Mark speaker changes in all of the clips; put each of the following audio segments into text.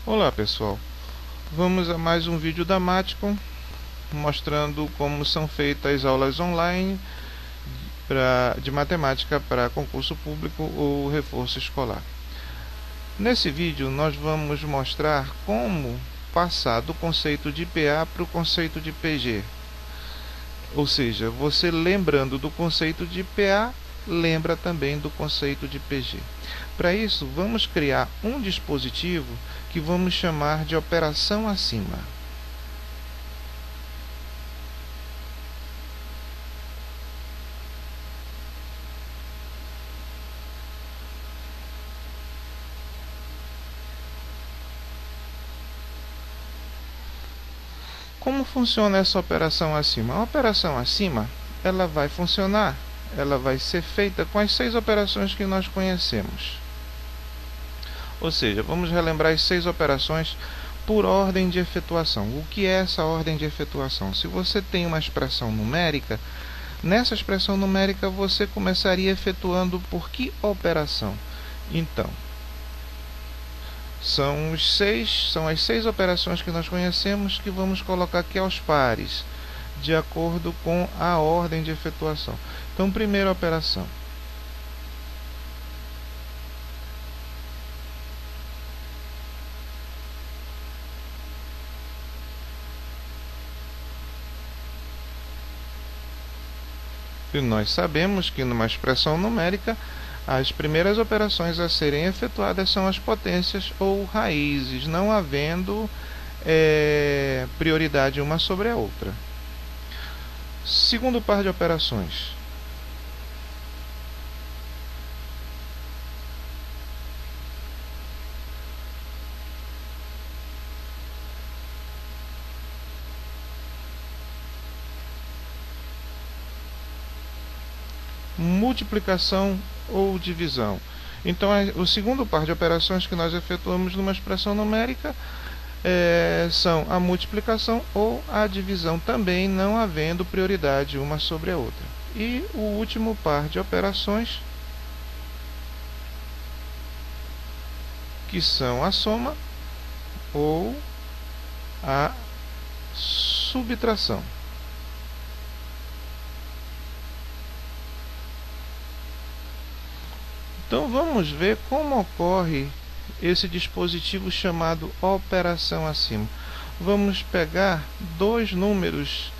Speaker 1: Olá pessoal, vamos a mais um vídeo da Maticom mostrando como são feitas as aulas online de matemática para concurso público ou reforço escolar. Nesse vídeo nós vamos mostrar como passar do conceito de PA para o conceito de PG. Ou seja, você lembrando do conceito de PA, lembra também do conceito de PG. Para isso, vamos criar um dispositivo que vamos chamar de operação acima. Como funciona essa operação acima? A operação acima, ela vai funcionar, ela vai ser feita com as 6 operações que nós conhecemos. Ou seja, vamos relembrar as 6 operações por ordem de efetuação. O que é essa ordem de efetuação? Se você tem uma expressão numérica, nessa expressão numérica você começaria efetuando por que operação? Então, são as 6 operações que nós conhecemos que vamos colocar aqui aos pares, de acordo com a ordem de efetuação. Então, primeira operação. E nós sabemos que numa expressão numérica, as primeiras operações a serem efetuadas são as potências ou raízes, não havendo prioridade uma sobre a outra. Segundo par de operações. Multiplicação ou divisão. Então, o segundo par de operações que nós efetuamos numa expressão numérica são a multiplicação ou a divisão, também não havendo prioridade uma sobre a outra. E o último par de operações, que são a soma ou a subtração. Então vamos ver como ocorre esse dispositivo chamado operação acima. Vamos pegar dois números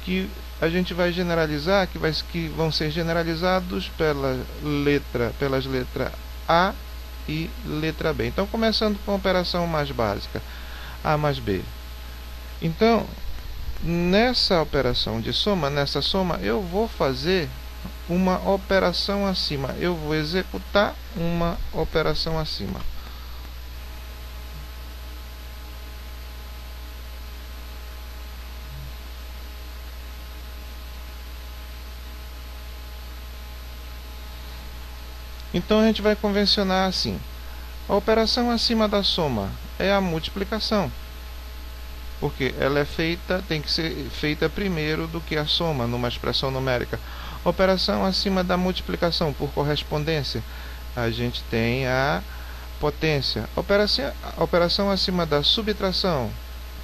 Speaker 1: que a gente vai generalizar, que vão ser generalizados pelas letras A e letra B. Então, começando com a operação mais básica, A mais B. Então, nessa operação de soma, nessa soma, eu vou fazer uma operação acima. Eu vou executar uma operação acima. Então a gente vai convencionar assim: a operação acima da soma é a multiplicação, porque ela tem que ser feita primeiro do que a soma numa expressão numérica. Operação acima da multiplicação por correspondência, a gente tem a potência. Operação acima da subtração,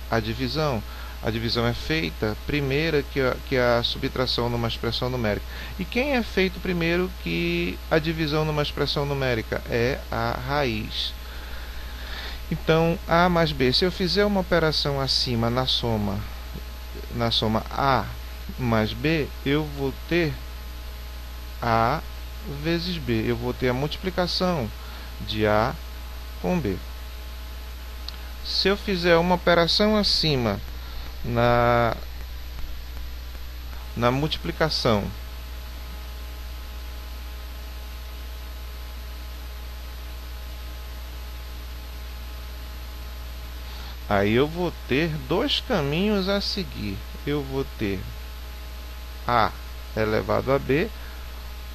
Speaker 1: a divisão. A divisão é feita primeiro que a subtração numa expressão numérica. E quem é feito primeiro que a divisão numa expressão numérica? É a raiz. Então, A mais B. Se eu fizer uma operação acima na soma A mais B, eu vou ter A vezes B. Eu vou ter a multiplicação de A com B. Se eu fizer uma operação acima na multiplicação aí eu vou ter dois caminhos a seguir. Eu vou ter A elevado a B,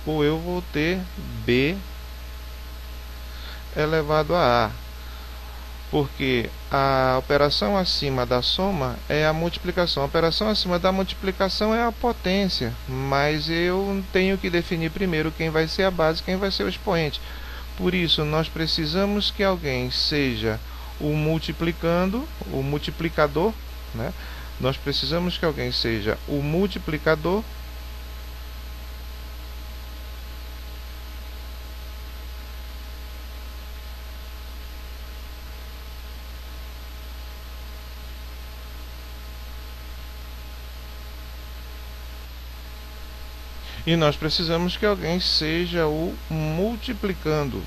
Speaker 1: ou eu vou ter B elevado a A, porque a operação acima da soma é a multiplicação. A operação acima da multiplicação é a potência, mas eu tenho que definir primeiro quem vai ser a base, quem vai ser o expoente. Por isso, nós precisamos que alguém seja o multiplicando, o multiplicador, né? Nós precisamos que alguém seja o multiplicador e nós precisamos que alguém seja o multiplicando.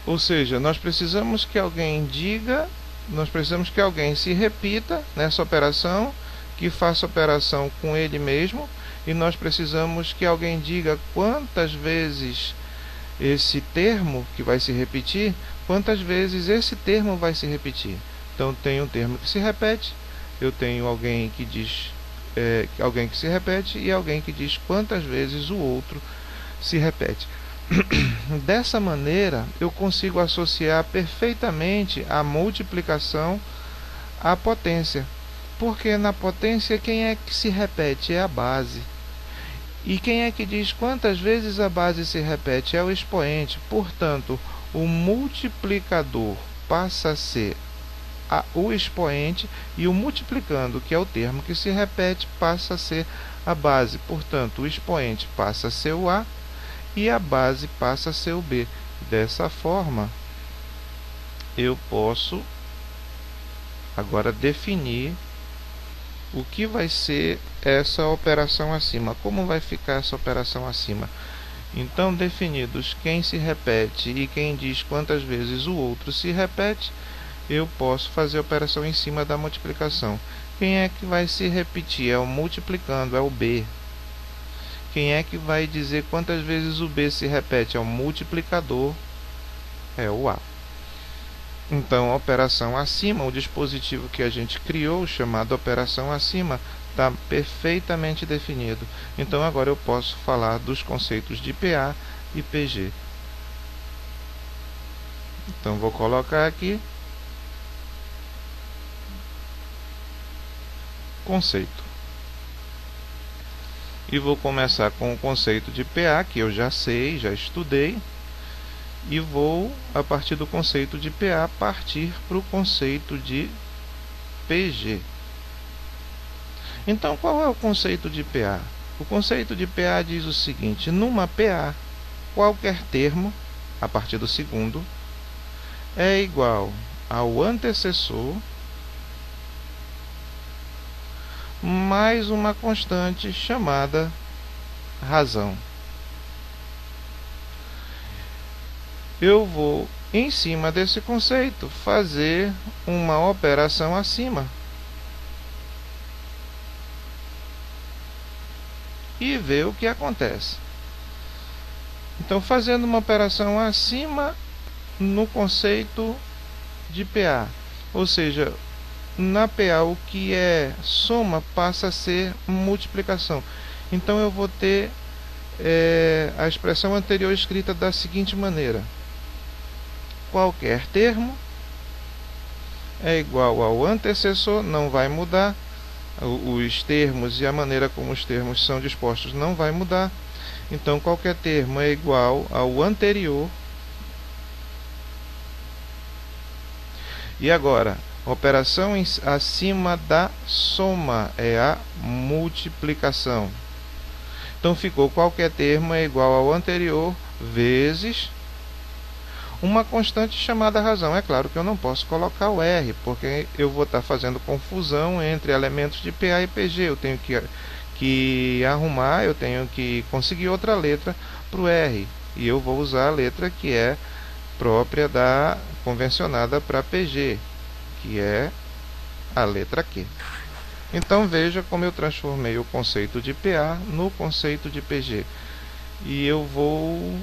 Speaker 1: Ou seja, nós precisamos que alguém diga, nós precisamos que alguém se repita nessa operação, que faça a operação com ele mesmo, e nós precisamos que alguém diga quantas vezes esse termo que vai se repetir, quantas vezes esse termo vai se repetir. Então tem um termo que se repete, eu tenho alguém que diz alguém que se repete e alguém que diz quantas vezes o outro se repete. Dessa maneira, eu consigo associar perfeitamente a multiplicação à potência, porque na potência quem é que se repete? É a base. E quem é que diz quantas vezes a base se repete? É o expoente. Portanto, o multiplicador passa a ser o expoente e o multiplicando, que é o termo que se repete, passa a ser a base. Portanto, o expoente passa a ser o A e a base passa a ser o B. Dessa forma, eu posso agora definir o que vai ser essa operação acima. Como vai ficar essa operação acima? Então, definidos quem se repete e quem diz quantas vezes o outro se repete, eu posso fazer a operação em cima da multiplicação. Quem é que vai se repetir? É o multiplicando, é o B. Quem é que vai dizer quantas vezes o B se repete? É o multiplicador, é o A. Então, a operação acima, o dispositivo que a gente criou, chamado operação acima, está perfeitamente definido. Então, agora eu posso falar dos conceitos de PA e PG. Então, vou colocar aqui conceito. E vou começar com o conceito de PA, que eu já sei, já estudei. E vou, a partir do conceito de PA, partir para o conceito de PG. Então, qual é o conceito de PA? O conceito de PA diz o seguinte: numa PA, qualquer termo, a partir do segundo, é igual ao antecessor mais uma constante chamada razão. Eu vou, em cima desse conceito, fazer uma operação acima. E ver o que acontece. Então, fazendo uma operação acima no conceito de PA. Ou seja, na PA o que é soma passa a ser multiplicação. Então, eu vou ter a expressão anterior escrita da seguinte maneira: qualquer termo é igual ao antecessor, não vai mudar. Os termos e a maneira como os termos são dispostos não vai mudar. Então, qualquer termo é igual ao anterior. E agora, operação acima da soma é a multiplicação. Então, ficou qualquer termo é igual ao anterior vezes uma constante chamada razão. É claro que eu não posso colocar o R, porque eu vou estar fazendo confusão entre elementos de PA e PG. Eu tenho que arrumar, eu tenho que conseguir outra letra para o R. E eu vou usar a letra que é própria da convencionada para PG, que é a letra Q. Então veja como eu transformei o conceito de PA no conceito de PG. E eu vou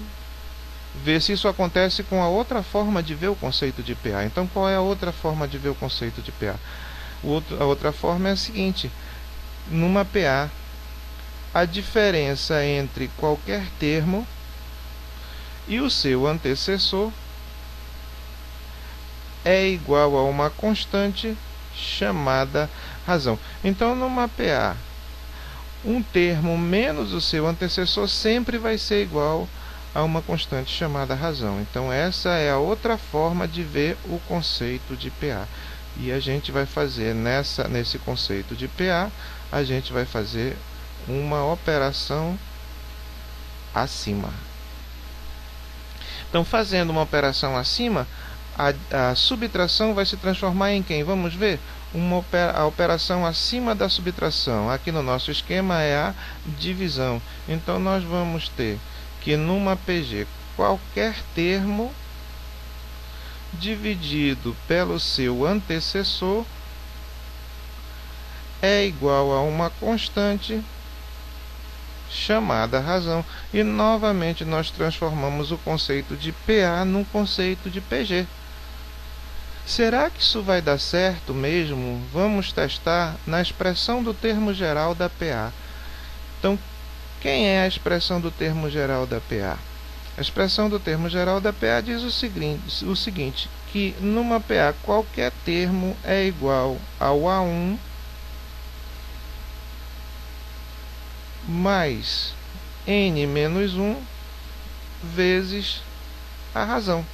Speaker 1: ver se isso acontece com a outra forma de ver o conceito de PA. Então, qual é a outra forma de ver o conceito de PA? A outra forma é a seguinte: numa PA, a diferença entre qualquer termo e o seu antecessor é igual a uma constante chamada razão. Então, numa PA, um termo menos o seu antecessor sempre vai ser igual a uma constante chamada razão. Então essa é a outra forma de ver o conceito de PA. E a gente vai fazer nesse conceito de PA, a gente vai fazer uma operação acima. Então, fazendo uma operação acima, a subtração vai se transformar em quem? Vamos ver? A operação acima da subtração. Aqui no nosso esquema é a divisão. Então, nós vamos ter que numa PG, qualquer termo dividido pelo seu antecessor é igual a uma constante chamada razão. E novamente nós transformamos o conceito de PA num conceito de PG. Será que isso vai dar certo mesmo? Vamos testar na expressão do termo geral da PA. Então, quem é a expressão do termo geral da PA? A expressão do termo geral da PA diz o seguinte, que numa PA qualquer termo é igual ao A1 mais n menos 1 vezes a razão.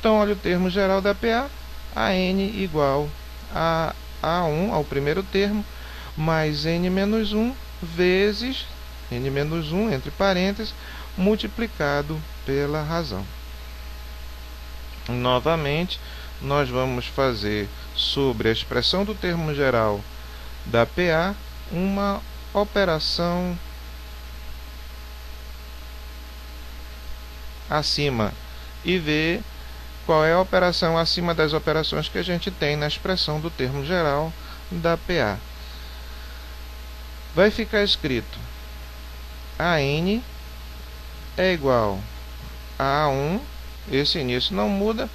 Speaker 1: Então, olha o termo geral da PA, a n igual a A1, ao primeiro termo, mais n menos 1 vezes n menos 1, entre parênteses, multiplicado pela razão. Novamente, nós vamos fazer sobre a expressão do termo geral da PA uma operação acima e ver qual é a operação acima das operações que a gente tem na expressão do termo geral da PA. Vai ficar escrito a n é igual a A1, esse início não muda.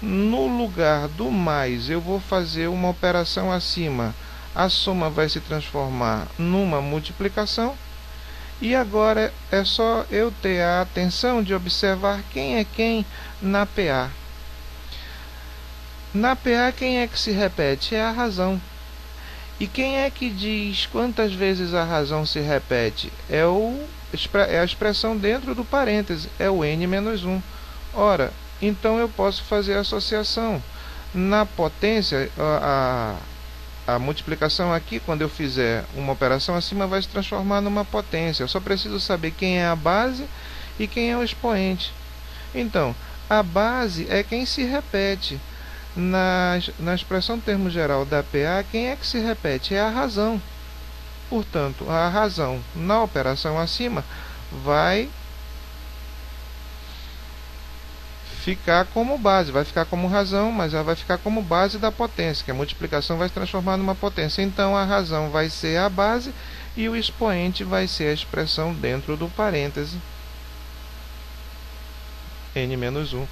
Speaker 1: No lugar do mais, eu vou fazer uma operação acima. A soma vai se transformar numa multiplicação. E agora é só eu ter a atenção de observar quem é quem na PA. Na PA, quem é que se repete? É a razão. E quem é que diz quantas vezes a razão se repete? É a expressão dentro do parêntese, é o n menos 1. Ora, então eu posso fazer a associação. Na potência, a multiplicação aqui, quando eu fizer uma operação acima, vai se transformar numa potência. Eu só preciso saber quem é a base e quem é o expoente. Então, a base é quem se repete. Na expressão termo geral da PA, quem é que se repete? É a razão. Portanto, a razão na operação acima vai ficar como base, vai ficar como razão, mas ela vai ficar como base da potência, que a multiplicação vai se transformar numa potência. Então, a razão vai ser a base e o expoente vai ser a expressão dentro do parêntese n menos 1.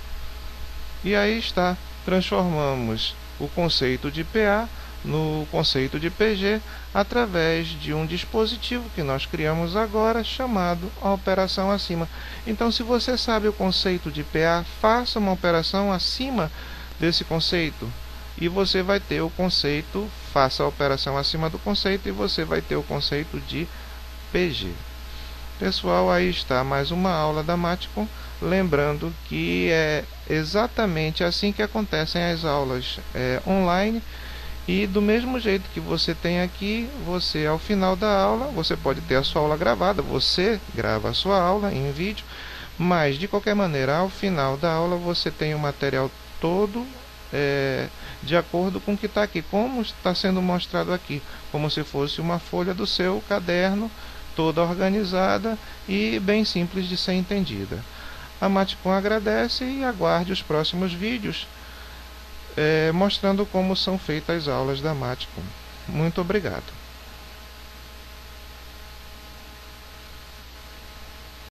Speaker 1: E aí está. Transformamos o conceito de PA no conceito de PG através de um dispositivo que nós criamos agora chamado a operação acima. Então, se você sabe o conceito de PA, faça uma operação acima desse conceito e você vai ter o conceito, faça a operação acima do conceito e você vai ter o conceito de PG. Pessoal, aí está mais uma aula da Maticom. Lembrando que é exatamente assim que acontecem as aulas online. E do mesmo jeito que você tem aqui, você ao final da aula, você pode ter a sua aula gravada, você grava a sua aula em vídeo, mas de qualquer maneira, ao final da aula, você tem o material todo de acordo com o que está aqui, como está sendo mostrado aqui, como se fosse uma folha do seu caderno, toda organizada e bem simples de ser entendida. A Maticom agradece e aguarde os próximos vídeos mostrando como são feitas as aulas da Maticom. Muito obrigado.